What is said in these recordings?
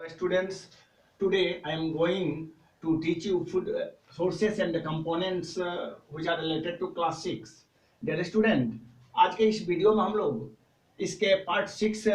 Students, today I am going to teach you food sources and components which are related to class 6. Dear student, आज के इस video में हम लोग इसके पार्ट 6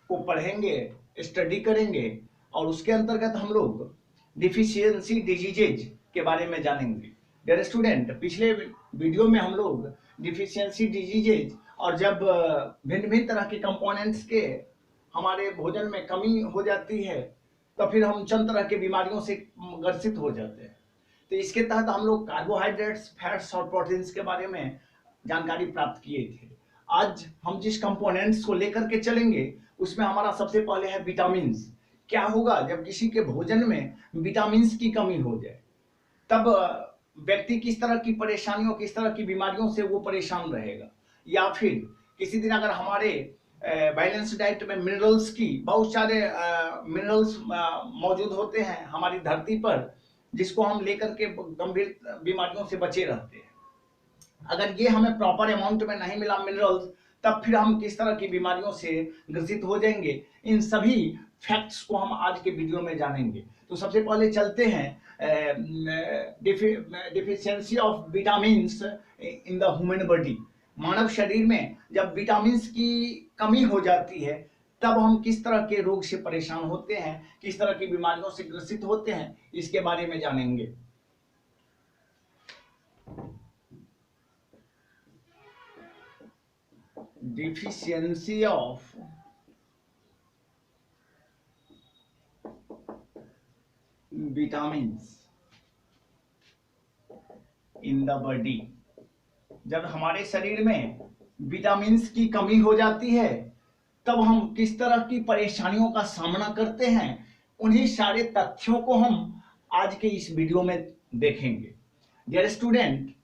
को पढ़ेंगे, स्टडी करेंगे और उसके अंतर्गत हम लोग डिफिशियंसी डिजीजेज के बारे में जानेंगे। डियर स्टूडेंट, पिछले वीडियो में हम लोग डिफिशियंसी डिजीजेज और जब भिन्न भिन्न तरह के कंपोनेंट्स के हमारे भोजन में कमी हो जाती है तो फिर हम चंद तरह के बीमारियों से ग्रसित हो जाते हैं। तो इसके तहत हम लोग कार्बोहाइड्रेट्स, फैट्स और प्रोटीन्स के बारे में जानकारी प्राप्त किए थे। आज हम जिस कंपोनेंट्स को लेकर के चलेंगे उसमें हमारा सबसे पहले है विटामिन। क्या होगा जब किसी के भोजन में विटामिन की कमी हो जाए, तब व्यक्ति किस तरह की परेशानियों, किस तरह की बीमारियों से वो परेशान रहेगा। या फिर किसी दिन अगर हमारे बैलेंस डाइट में मिनरल्स की बहुत सारे मिनरल्स मौजूद होते हैं हमारी धरती पर, जिसको हम लेकर के गंभीर बीमारियों से बचे रहते हैं। अगर ये हमें प्रॉपर अमाउंट में नहीं मिला मिनरल्स, तब फिर हम किस तरह की बीमारियों से ग्रसित हो जाएंगे। इन सभी फैक्ट्स को हम आज के वीडियो में जानेंगे। तो सबसे पहले चलते हैं deficiency of vitamins in the human body. मानव शरीर में जब विटामिन्स की कमी हो जाती है तब हम किस तरह के रोग से परेशान होते हैं, किस तरह की बीमारियों से ग्रसित होते हैं, इसके बारे में जानेंगे। Deficiency of vitamins in the body. जब हमारे शरीर में विटामिन्स की कमी हो जाती है तब हम किस तरह की परेशानियों का सामना करते हैं, उन्हीं सारे तथ्यों को हम आज के इस वीडियो में देखेंगे। डियर स्टूडेंट,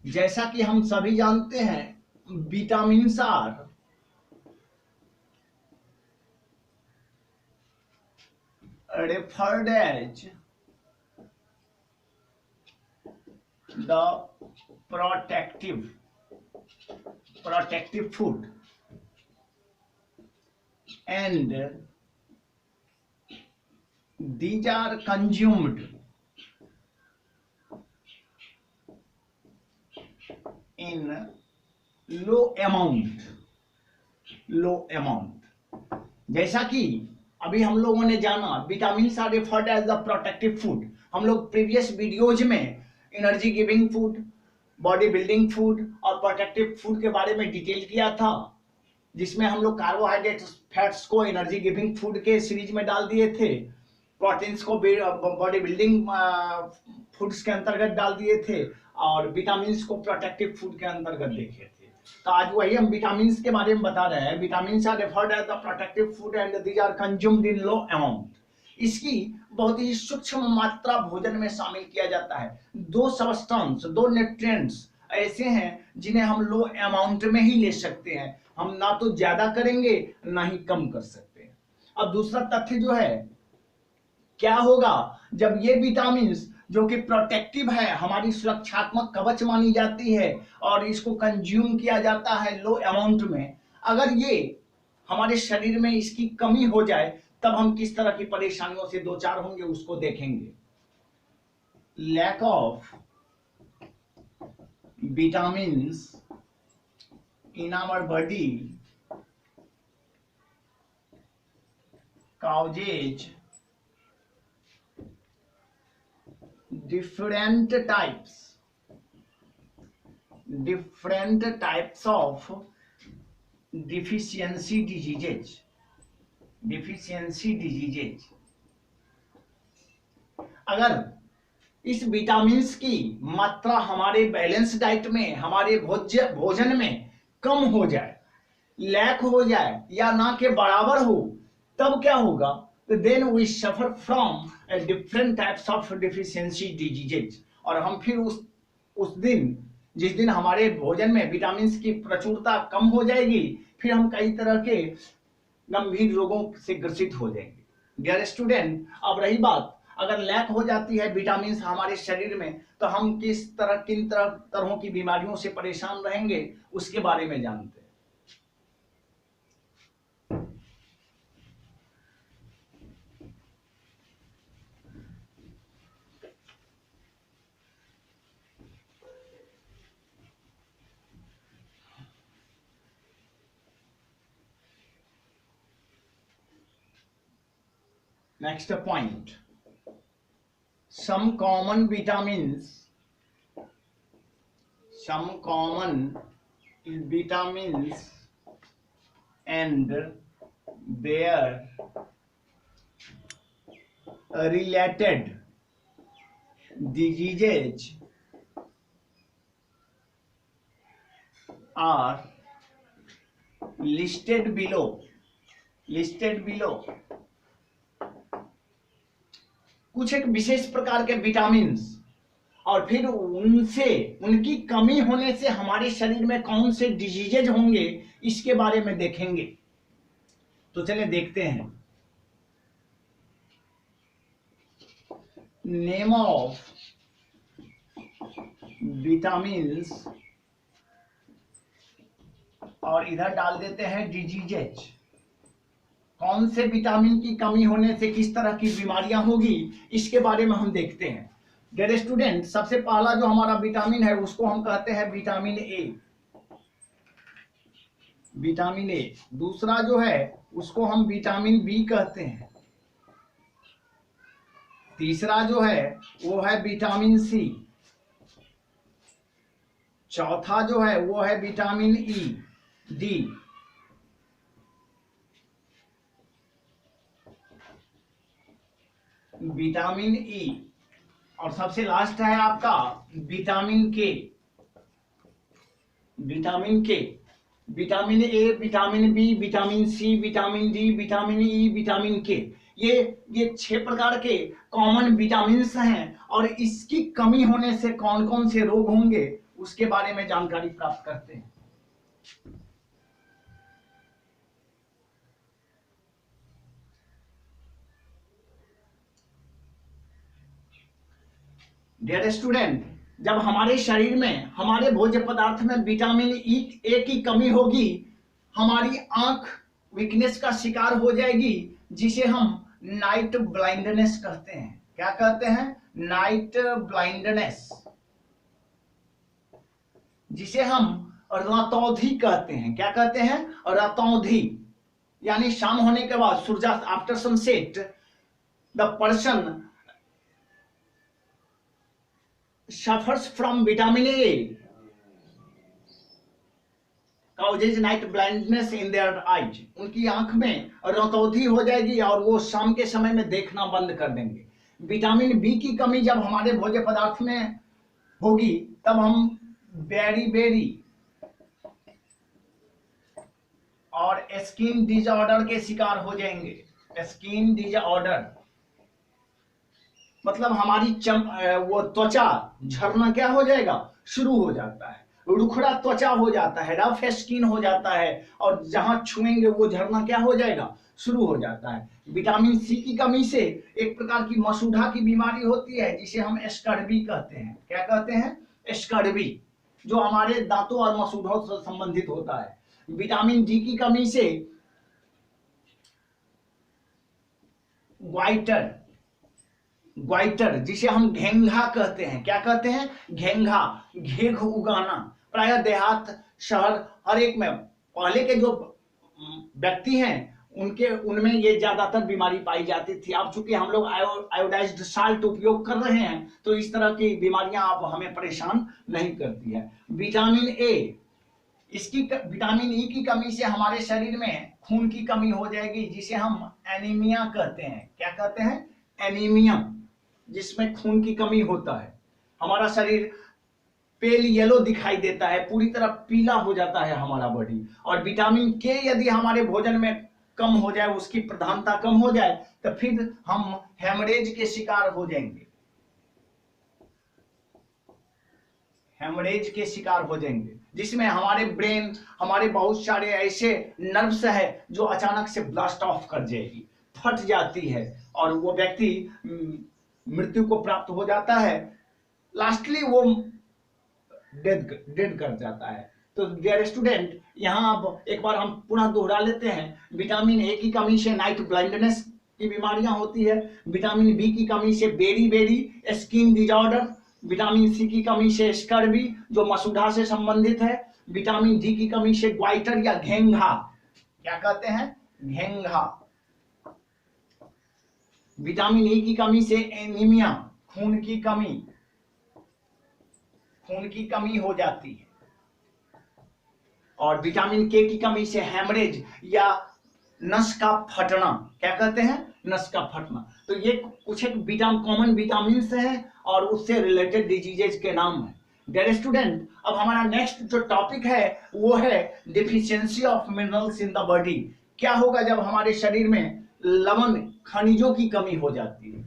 जैसा कि हम सभी जानते हैं, vitamins are referred as the protective food, and these are consumed in low amount। जैसा कि अभी हम लोगों ने जाना, vitamins are referred as the protective food. हम लोग प्रीवियस वीडियोज में energy giving food, body building food और प्रोटेक्टिव फूड के बारे में डिटेल किया था, जिसमें हम लोग कार्बोहाइड्रेट्स, फैट्स को एनर्जी गिविंग फूड के सीरीज में डाल दिए थे, प्रोटीन्स को बॉडी बिल्डिंग फूड्स के अंतर्गत डाल दिए थे और विटामिन्स को प्रोटेक्टिव फूड के अंतर्गत देखे थे। तो आज वही हम विटामिन्स के बारे में बता रहे हैं। Vitamins are referred as the protective food and these are consumed in low amount. इसकी बहुत ही सूक्ष्म मात्रा भोजन में शामिल किया जाता है। दो सब्सटेंस, दो न्यूट्रिएंट्स ऐसे हैं जिन्हें हम लो अमाउंट में ही ले सकते हैं। हम ना तो ज्यादा करेंगे ना ही कम कर सकते हैं। अब दूसरा तथ्य जो है, क्या होगा जब ये विटामिन्स जो कि प्रोटेक्टिव है, हमारी सुरक्षात्मक कवच मानी जाती है और इसको कंज्यूम किया जाता है लो अमाउंट में, अगर ये हमारे शरीर में इसकी कमी हो जाए तब हम किस तरह की परेशानियों से दो चार होंगे, उसको देखेंगे। Lack of vitamins in our body causes different types of deficiency diseases। अगर इस विटामिन्स की मात्रा हमारे बैलेंस डाइट में, हमारे भोजन में कम हो जाए, लैक हो जाए या ना के बराबर हो, तब क्या होगा? Then we suffer from different types of deficiency diseases। और हम फिर उस दिन, जिस दिन हमारे भोजन में विटामिन्स की प्रचुरता कम हो जाएगी, फिर हम कई तरह के गंभीर रोगों से ग्रसित हो जाएंगे। डियर स्टूडेंट, अब रही बात, अगर लैक हो जाती है विटामिन्स हमारे शरीर में, तो हम किन तरहों की बीमारियों से परेशान रहेंगे, उसके बारे में जानते हैं। Next point, some common vitamins and their related diseases are listed below. कुछ एक विशेष प्रकार के विटामिन्स और फिर उनकी कमी होने से हमारे शरीर में कौन से डिजीजेज होंगे इसके बारे में देखेंगे। तो चलिए देखते हैं। नेम ऑफ विटामिन्स और इधर डाल देते हैं डिजीजेज। कौन से विटामिन की कमी होने से किस तरह की बीमारियां होगी इसके बारे में हम देखते हैं। डियर स्टूडेंट, सबसे पहला जो हमारा विटामिन है उसको हम कहते हैं विटामिन ए। दूसरा जो है उसको हम विटामिन बी कहते हैं। तीसरा जो है वो है विटामिन सी। चौथा जो है वो है विटामिन डी। विटामिन ई और सबसे लास्ट है आपका vitamin K. Vitamin A, vitamin B, vitamin C, vitamin D, vitamin E, vitamin K, ये 6 प्रकार के कॉमन विटामिन्स हैं और इसकी कमी होने से कौन कौन से रोग होंगे उसके बारे में जानकारी प्राप्त करते हैं। डियर स्टूडेंट, जब हमारे शरीर में, हमारे भोज्य पदार्थ में विटामिन ए की कमी होगी, हमारी आंख वीकनेस का शिकार हो जाएगी, जिसे हम नाइट ब्लाइंडनेस कहते हैं। क्या कहते हैं? नाइट ब्लाइंडनेस, जिसे हम रतौंधी कहते हैं। क्या कहते हैं? रतौंधी। यानी शाम होने के बाद, सूर्यास्त, after sunset, the person suffers from vitamin A causes night blindness in their eyes। उनकी आंख में रतौंधी हो जाएगी और वो शाम के समय में देखना बंद कर देंगे। विटामिन बी की कमी जब हमारे भोज्य पदार्थ में होगी तब हम बेरी और स्किन डिसऑर्डर के शिकार हो जाएंगे। स्किन डिसऑर्डर मतलब हमारी वो त्वचा झड़ना क्या हो जाएगा? शुरू हो जाता है। रुखड़ा त्वचा हो जाता है, रफ स्किन हो जाता है और जहां छुएंगे वो झड़ना क्या हो जाएगा? शुरू हो जाता है। विटामिन सी की कमी से एक प्रकार की मसूढ़ा की बीमारी होती है जिसे हम स्कर्वी कहते हैं। क्या कहते हैं? स्कर्वी, जो हमारे दांतों और मसूढ़ों से संबंधित होता है। विटामिन डी की कमी से ग्वाइटर, जिसे हम घेंघा कहते हैं। क्या कहते हैं? घेंघा, घेघ उगाना। प्रायः देहात, शहर, हर एक में पहले के जो व्यक्ति हैं उनमें ये ज्यादातर बीमारी पाई जाती थी। अब चूंकि हम लोग आयोडाइज्ड साल्ट उपयोग कर रहे हैं तो इस तरह की बीमारियां अब हमें परेशान नहीं करती है। विटामिन ए, इसकी विटामिन ई की कमी से हमारे शरीर में खून की कमी हो जाएगी, जिसे हम एनीमिया कहते हैं। क्या कहते हैं? एनीमिया, जिसमें खून की कमी होता है। हमारा शरीर पेल येलो दिखाई देता है, पूरी तरह पीला हो जाता है हमारा बॉडी। और विटामिन के यदि हमारे भोजन में कम हो जाए, उसकी प्रधानता कम हो जाए, तो फिर हम हेमरेज के शिकार हो जाएंगे। हेमरेज के शिकार हो जाएंगे, जिसमें हमारे ब्रेन, हमारे बहुत सारे ऐसे नर्व्स है जो अचानक से ब्लास्ट ऑफ कर जाएगी, फट जाती है और वो व्यक्ति मृत्यु को प्राप्त हो जाता है। लास्टली वो डेड कर जाता है। तो डियर स्टूडेंट, यहाँ अब एक बार हम पुनः दोहरा लेते हैं। विटामिन ए की कमी से नाइट ब्लाइंडनेस की बीमारियां होती है। विटामिन बी की कमी से berry skin disorder. Vitamin C की कमी से स्कर्वी, जो मसूढ़ा से संबंधित है। विटामिन डी की कमी से ग्वाइटर या घेंघा। क्या कहते हैं? घेंघा। विटामिन ए की कमी से एनीमिया, खून की कमी हो जाती है। और विटामिन के की कमी से हेमरेज या नस का फटना, क्या कहते हैं, नस का फटना। तो ये कुछ एक कॉमन विटामिन हैं और उससे रिलेटेड डिजीजेज के नाम है। डियर स्टूडेंट, अब हमारा नेक्स्ट जो टॉपिक है वो है deficiency of minerals in the body. क्या होगा जब हमारे शरीर में लवण, खनिजों की कमी हो जाती है।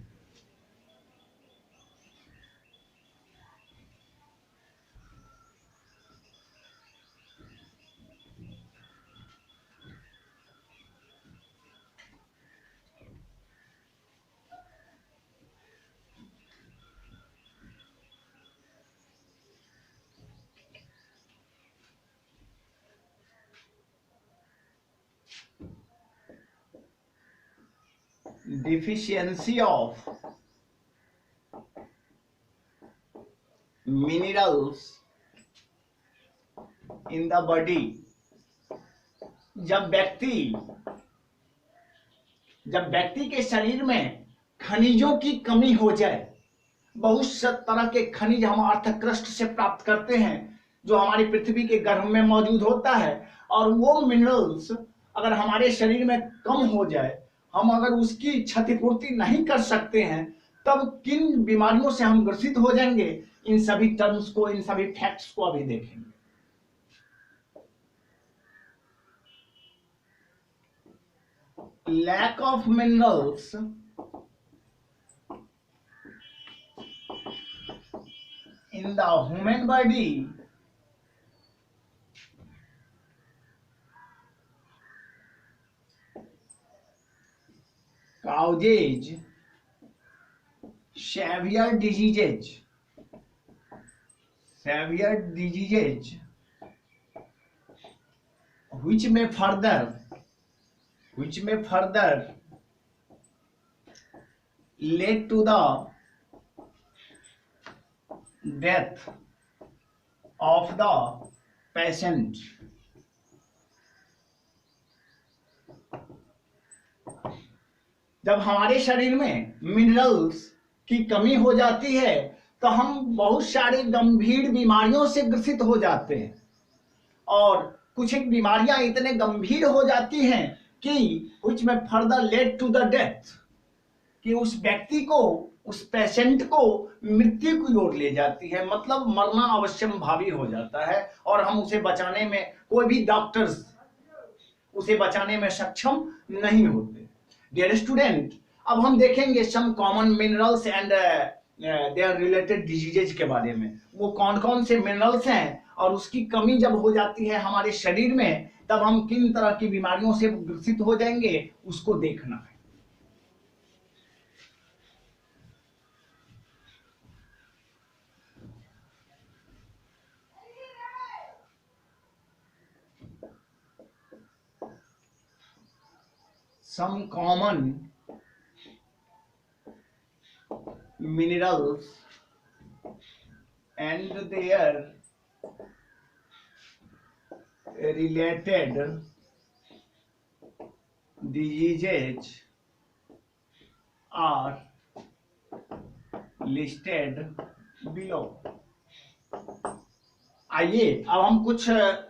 Deficiency of minerals in the body। जब व्यक्ति के शरीर में खनिजों की कमी हो जाए, बहुत से तरह के खनिज हम अर्थक्रस्ट से प्राप्त करते हैं जो हमारी पृथ्वी के गर्भ में मौजूद होता है, और वो मिनरल्स अगर हमारे शरीर में कम हो जाए, हम अगर उसकी क्षतिपूर्ति नहीं कर सकते हैं, तब किन बीमारियों से हम ग्रसित हो जाएंगे, इन सभी टर्म्स को, इन सभी फैक्ट्स को अभी देखेंगे। Lack of minerals in the human body causes severe diseases which may further lead to the death of the patient। जब हमारे शरीर में मिनरल्स की कमी हो जाती है तो हम बहुत सारे गंभीर बीमारियों से ग्रसित हो जाते हैं, और कुछ एक बीमारियां इतने गंभीर हो जाती हैं कि which may further lead to the death, कि उस व्यक्ति को, उस पेशेंट को मृत्यु की ओर ले जाती है, मतलब मरना अवश्यम भावी हो जाता है, और हम उसे बचाने में, कोई भी डॉक्टर्स उसे बचाने में सक्षम नहीं होते। डियर स्टूडेंट, अब हम देखेंगे some common minerals and their related diseases के बारे में। वो कौन कौन से मिनरल्स हैं और उसकी कमी जब हो जाती है हमारे शरीर में, तब हम किन तरह की बीमारियों से ग्रसित हो जाएंगे, उसको देखना है। Some common minerals and their related diseases are listed below। आइए अब हम कुछ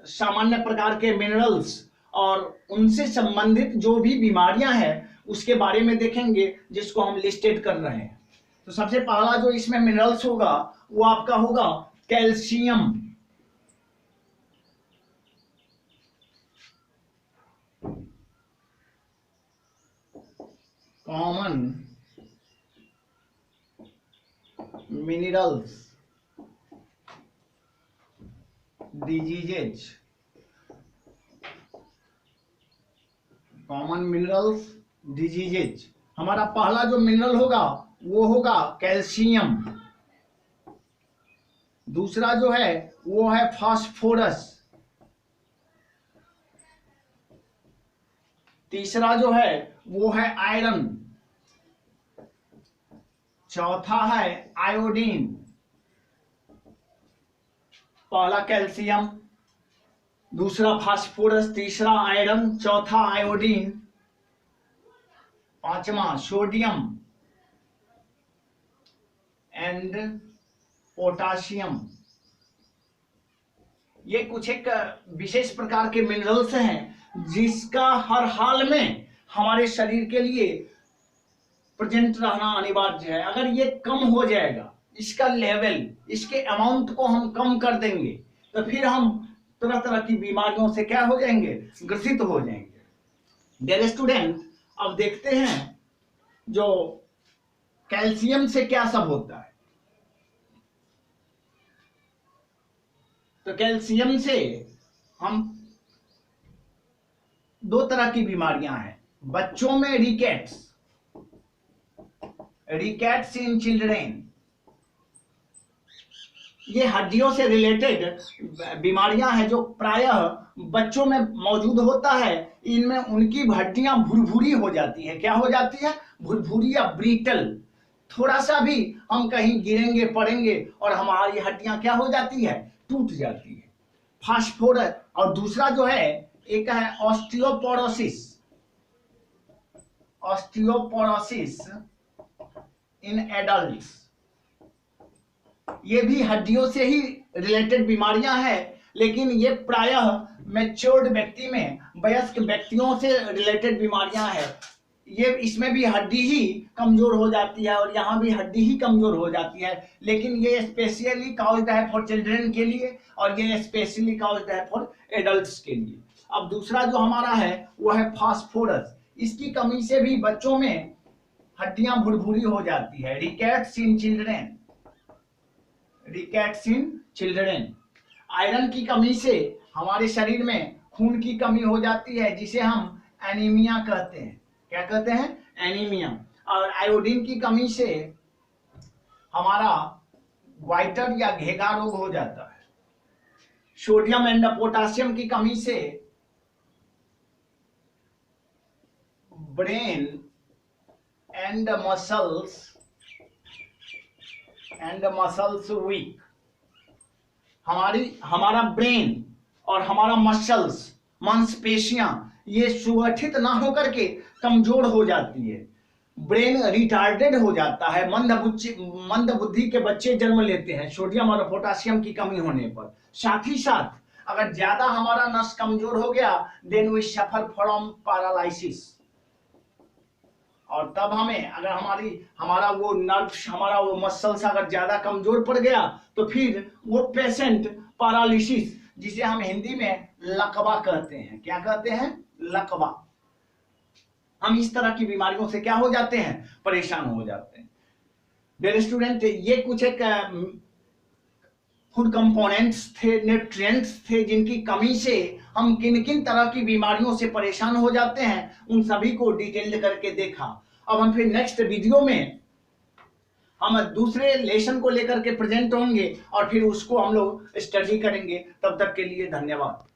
सामान्य प्रकार के मिनरल्स और उनसे संबंधित जो भी बीमारियां हैं उसके बारे में देखेंगे, जिसको हम लिस्टेड कर रहे हैं। तो सबसे पहला जो इसमें मिनरल्स होगा वो आपका होगा calcium. Common minerals diseases, common minerals diseases. हमारा पहला जो मिनरल होगा वो होगा कैल्शियम। दूसरा जो है वो है फास्फोरस। तीसरा जो है वो है आयरन। चौथा है आयोडीन। पहला कैल्शियम, दूसरा फास्फोरस, तीसरा आयरन, चौथा आयोडीन, पांचवा सोडियम एंड पोटाशियम। ये कुछ एक विशेष प्रकार के मिनरल्स हैं जिसका हर हाल में हमारे शरीर के लिए प्रेजेंट रहना अनिवार्य है। अगर ये कम हो जाएगा, इसका लेवल, इसके अमाउंट को हम कम कर देंगे, तो फिर हम तरह तरह की बीमारियों से क्या हो जाएंगे, ग्रसित हो जाएंगे। डियर स्टूडेंट, अब देखते हैं जो कैल्शियम से क्या सब होता है। तो कैल्शियम से हम दो तरह की बीमारियां हैं बच्चों में, रिकेट्स इन चिल्ड्रेन। ये हड्डियों से रिलेटेड बीमारियां हैं जो प्रायः बच्चों में मौजूद होता है। इनमें उनकी हड्डियां भुरभुरी हो जाती है। क्या हो जाती है? भुरभुरी या ब्रीटल। थोड़ा सा भी हम कहीं गिरेंगे पड़ेंगे और हमारी हड्डियां क्या हो जाती है, टूट जाती है। फास्फोरस। और दूसरा जो है, एक है ऑस्टियोपोरोसिस। Osteoporosis in adults. ये भी हड्डियों से ही रिलेटेड बीमारियां हैं, लेकिन ये प्रायः मैच्योर्ड व्यक्ति में, वयस्क व्यक्तियों से रिलेटेड बीमारियां हैं। ये इसमें भी हड्डी ही कमजोर हो जाती है और यहाँ भी हड्डी ही कमजोर हो जाती है, लेकिन ये स्पेशली काउज्ड है फॉर चिल्ड्रन के लिए और ये स्पेशली काउज्ड है फॉर एडल्ट्स के लिए। अब दूसरा जो हमारा है वो है फास्फोरस। इसकी कमी से भी बच्चों में हड्डियां भुरभुरी हो जाती है। Rickets in children. Rickets in children. Iron की कमी से हमारे शरीर में खून की कमी हो जाती है, जिसे हम एनीमिया कहते हैं। क्या कहते हैं? एनीमिया। और आयोडीन की कमी से हमारा वाइटर या घेगा रोग हो जाता है। सोडियम एंड पोटासियम की कमी से ब्रेन एंड मसल्स वीक। हमारा ब्रेन और हमारा मसल्स, मांसपेशियां, ये सुगठित ना होकर के कमजोर हो जाती है। ब्रेन रिटार्डेड हो जाता है। मंद बुद्धि के बच्चे जन्म लेते हैं सोडियम और पोटासियम की कमी होने पर। साथ ही साथ अगर ज्यादा हमारा नस कमजोर हो गया, then we suffer from paralysis. और तब हमें, अगर हमारा वो नर्व्स, हमारा वो मसल्स अगर ज्यादा कमजोर पड़ गया, तो फिर वो पेशेंट पैरालिसिस, जिसे हम हिंदी में लकवा कहते हैं। क्या कहते हैं? लकवा। हम इस तरह की बीमारियों से क्या हो जाते हैं, परेशान हो जाते हैं। डियर स्टूडेंट, ये कुछ एक फूड कंपोनेंट्स थे, न्यूट्रिएंट्स थे, जिनकी कमी से हम किन किन तरह की बीमारियों से परेशान हो जाते हैं, उन सभी को डिटेल्ड करके देखा। अब हम फिर नेक्स्ट वीडियो में हम दूसरे लेसन को लेकर के प्रेजेंट होंगे और फिर उसको हम लोग स्टडी करेंगे। तब तक के लिए धन्यवाद।